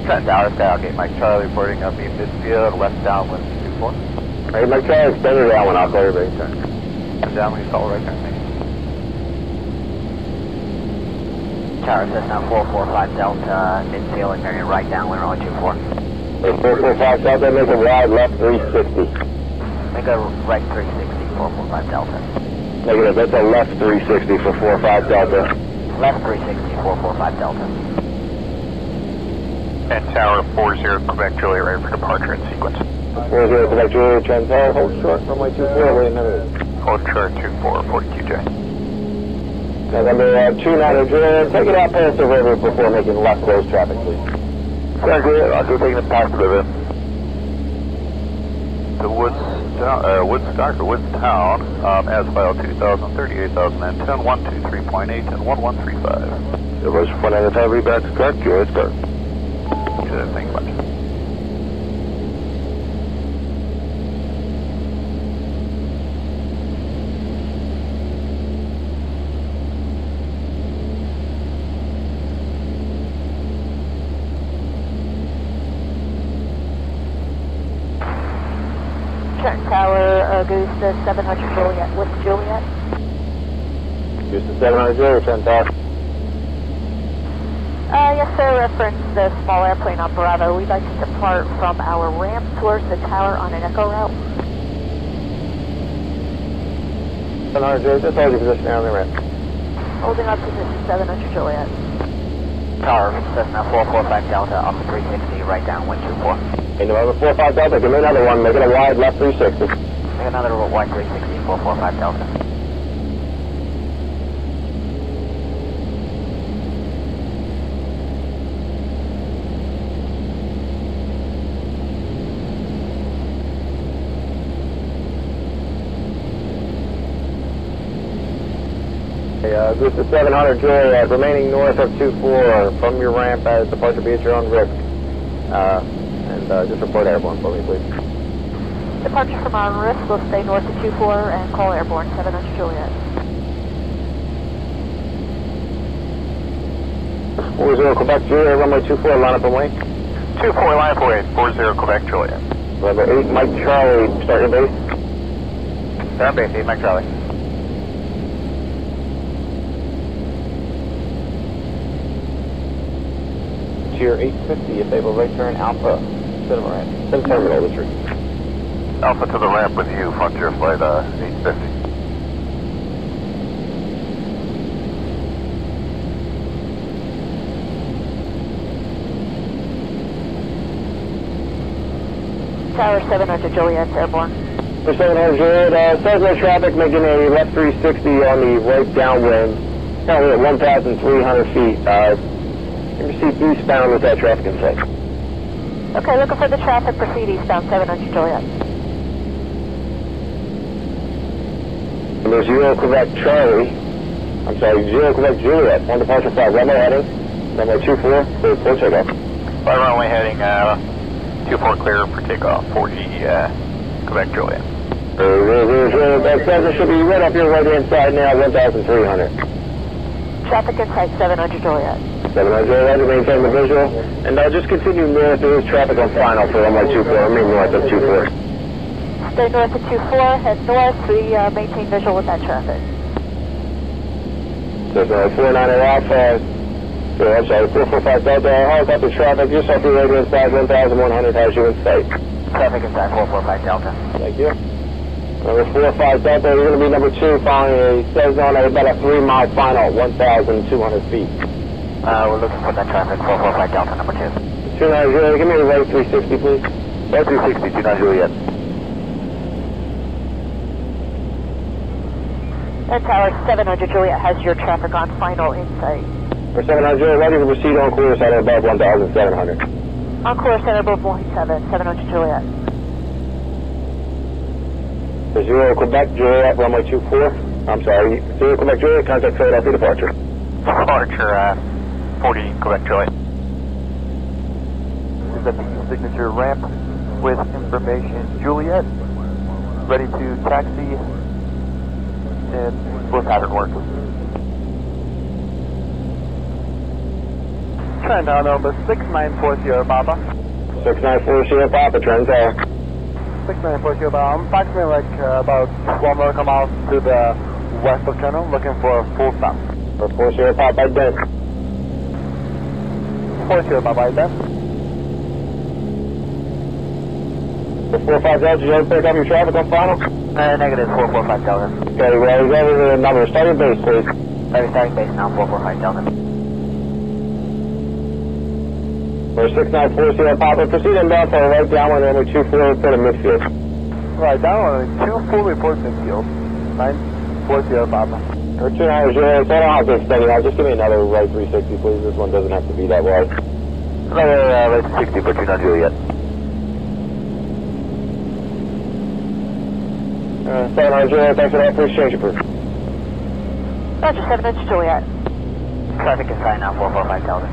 Trenton Tower, Skyhawk 8 Mike Charlie reporting up in midfield, left downwind 24. 8 Mike Charlie, extended downwind, I'll call your base turn. Downwind, you follow right turn, thank you. Tower Cessna 445 Delta, midfield, and turning right downwind, runway 24. 445 Delta, make a wide left 360. Make a right 360, 445 Delta. Negative, that's a left 360 for 45 Delta. Left 360, 445 Delta. And Tower 40 Quebec Juliet, ready for departure in sequence. 40 Quebec Juliet, Trenton Tower, hold short, runway 24, wait a minute. Hold short 24, 40 QJ. November 29 Juliet, take it out past the river before making left close traffic, please. Thank you, I'll go taking it past the river. The Woodstock or Woodstown, as filed 2030, 8010, 123.8 and 1135. It was 1 at a time, reback to correct, Juliet, start. Good, thank you much. Trenton Tower, Goose 700 Juliet, with Juliet. Goose 700 Juliet, Trenton Tower. Yes, sir. Reference the small airplane on Bravo. We'd like to depart from our ramp towards the tower on an echo route. 700 Juliet, just hold your position there on the ramp. Holding up position 700 Juliet. Tower Cessna 445 Delta, up to 360, right downwind 24. Hey, November 45 Delta, give me another one, make it a wide left 360. Make another wide 360, 445 Delta. Goose 700 Juliet, remaining north of 24 from your ramp as departure be at your own risk. Just report airborne for me, please. Departure from our risk. We'll stay north of 24 and call airborne 700 Juliet. 40 Quebec Juliet, runway 24, line up and wait. 24, line up away, 40 Quebec Juliet. November 8 Mike Charlie, start your base. Start base, 8 Mike Charlie. Tier 850, if they will right turn Alpha, Cinema ramp. Then terminal retreat. Alpha to the ramp with you, Frontier Flight 850. Tower 700 Juliet, airborne. For 700 Juliet, Cessna traffic making a left 360 on the right downwind. Currently at 1,300 feet. Proceed eastbound with that traffic in sight. Okay, looking for the traffic, proceed eastbound 700 Juliet. Number 0 Quebec Charlie, I'm sorry, 0 Quebec Juliet, on departure flight, runway heading, runway 24, clear for takeoff. Flight runway heading 24 clear for takeoff, 40 Quebec Juliet. That Cessna should be right up your right hand side now, 1,300. Traffic in sight 700 Juliet. 700 Juliet, maintain the visual, and just continue north. There is traffic on final for runway 24, remain north of 24. Stay north of 24, head north, we maintain visual with that traffic. Cessna 490 Alpha, I'm sorry, 445 Delta, helicopter traffic, just off your right hand side, 1,100 has you in sight. Traffic inside 445 Delta. Thank you. Number 45 Delta, you're going to be number 2 following a Cessna at about a 3-mile final, 1,200 feet. We're looking for that traffic, 445 Delta, number 2. 29 Juliet, give me a right 360, please. Right 360, 29 Juliet. And Tower 700 Juliet has your traffic on final in sight. For 700 Juliet, ready to proceed on course at above 1,700. On course at above 1.7, 700 Juliet. For 0 Quebec Juliet, runway 24. I'm sorry, 0 Quebec Juliet, contact Philadelphia departure. Departure 40 Quebec Juliet. Is at the signature ramp with information Juliet. Ready to taxi and for pattern work. Trenton, number 6940 Papa. 6940 Papa, Trent Tower. 6940 Papa. I'm approximately like about 1 mile miles to the west of Trenton, looking for a full stop. 40 Papa, ident. 40 Papa, ident. 445 Delta, did you ever pick up your traffic on final? Negative 445 Delta. Okay, well, you got the number. Start your base, please. Starting base now, 445 Delta. For 6940 Papa, proceed inbound for a right downwind runway 24, report to midfield. Right, downwind 24, report midfield. 940 Papa. For 290, so I don't have to extend it out. Just give me another right 360, please. This one doesn't have to be that wide. Another right 60 for 29 Juliet. 700 Juliet, thanks for that. Appreciate you, please. Roger, 7 Juliet. Traffic inside now, 445 Delta.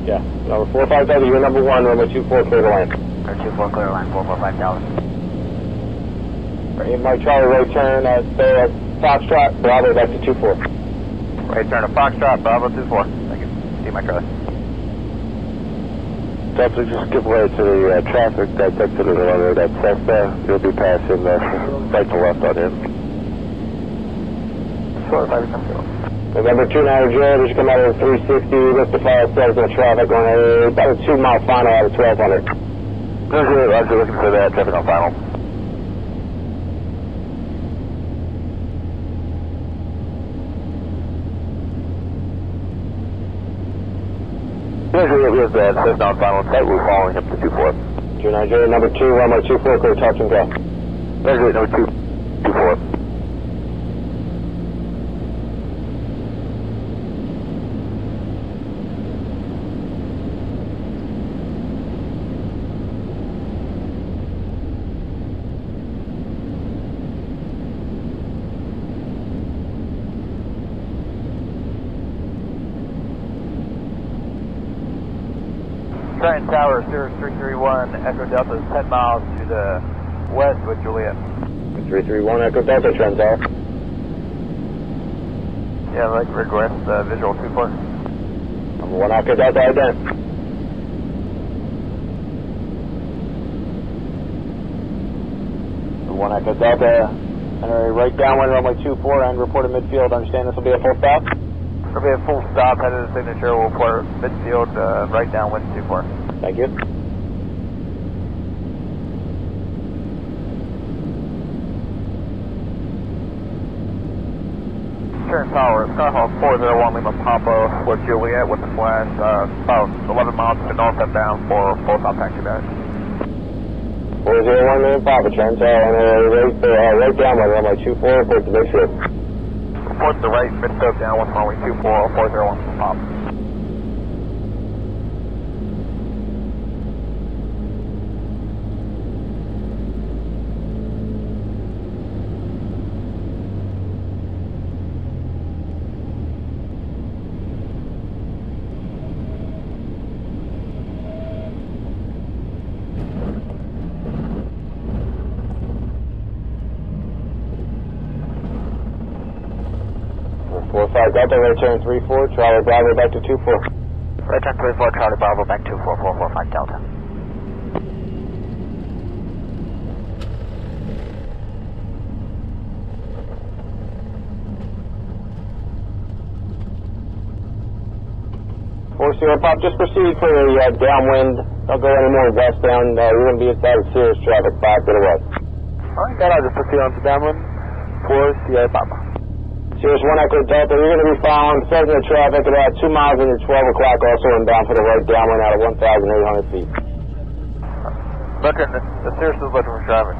Yeah, number 45 Delta, you're number 1, runway 24, clear the line. Or 24 clear line, 445 Delta. Right, Mike Charlie, right turn at Foxtrot, Bravo, back to 24. Right turn to Foxtrot, Bravo 24. Thank you. See my Charlie. Delta, just give way to the traffic that's exiting the runway, that Cessna. You'll be passing right to left on him. 45 November 290 Juliet, as you come out of the 360, lift the fire sales in traffic on about a 2 mile final out of 1200. Roger, looking for that traffic on final. Roger, we have that Cessna on final site. We're following up to 24. 290 Juliet, number 2, runway 24, clear, touch and go. Roger, number 2, 24. Trenton Tower, Sirius 331, Echo Delta is 10 miles to the west with Juliet. 331, Echo Delta, Trent Tower. Yeah, I'd like to request visual 24. Number 1, Echo Delta, ident. Number 1, Echo Delta, enter a right downwind runway 24 and report to midfield. Understand this will be a full stop? It'll be a full stop, headed to signature. We'll port midfield, right downwind 24. Thank you. Trenton Tower, Skyhawk 401 Lima Papa with Juliet with the flash, about 11 miles to the north and down for full stop taxi back. 401 Lima Papa, Trent Tower, and right downwind runway 24, report to midfield. Report the right midfield down with runway 24, 401 Papa. Delta, right turn 34, Charlie Bravo back to 24. Right turn 34, Charlie Bravo, back 24, 445 Delta. Pop, just proceed for the downwind. Don't go any more westbound. You're going to be inside of Sirius traffic 5 to the west. Alright, got out. Just proceed on to downwind for Sierra Papa. Sirius 1 Echo Delta, you're going to be following Cessna traffic about 2 miles into 12 o'clock, also inbound for the right downwind out of 1,800 feet. Looking, the Sirius is looking for traffic.